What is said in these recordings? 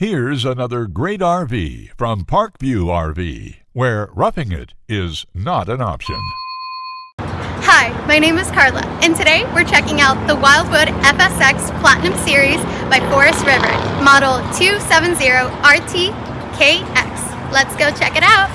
Here's another great RV from Parkview RV, where roughing it is not an option. Hi, my name is Carla, and today we're checking out the Wildwood FSX Platinum Series by Forest River, model 270RTKX. Let's go check it out.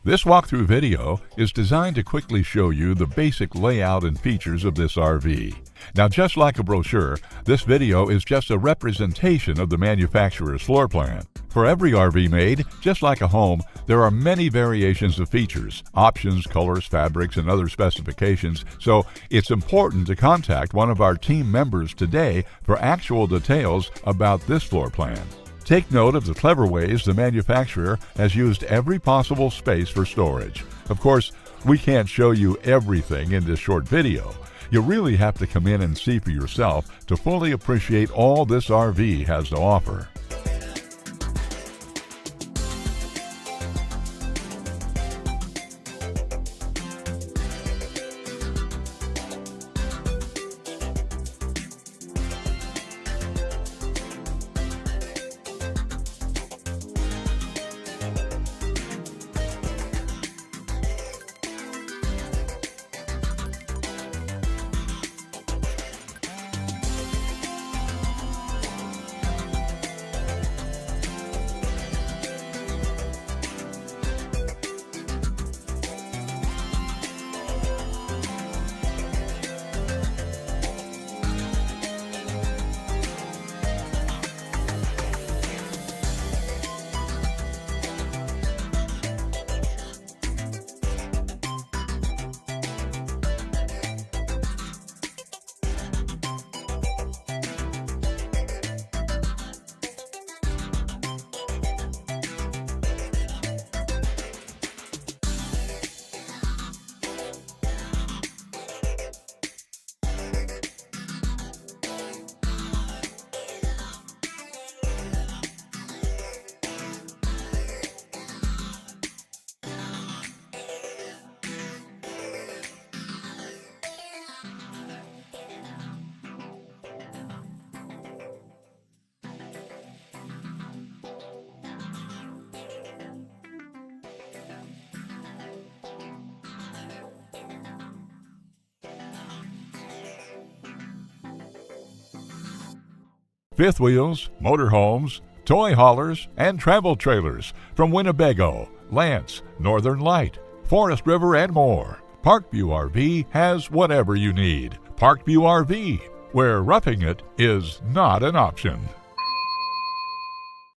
This walkthrough video is designed to quickly show you the basic layout and features of this RV. Now, just like a brochure, this video is just a representation of the manufacturer's floor plan. For every RV made, just like a home, there are many variations of features, options, colors, fabrics, and other specifications, so it's important to contact one of our team members today for actual details about this floor plan. Take note of the clever ways the manufacturer has used every possible space for storage. Of course, we can't show you everything in this short video. You really have to come in and see for yourself to fully appreciate all this RV has to offer. Fifth wheels, motorhomes, toy haulers, and travel trailers from Winnebago, Lance, Northern Light, Forest River, and more. Parkview RV has whatever you need. Parkview RV, where roughing it is not an option.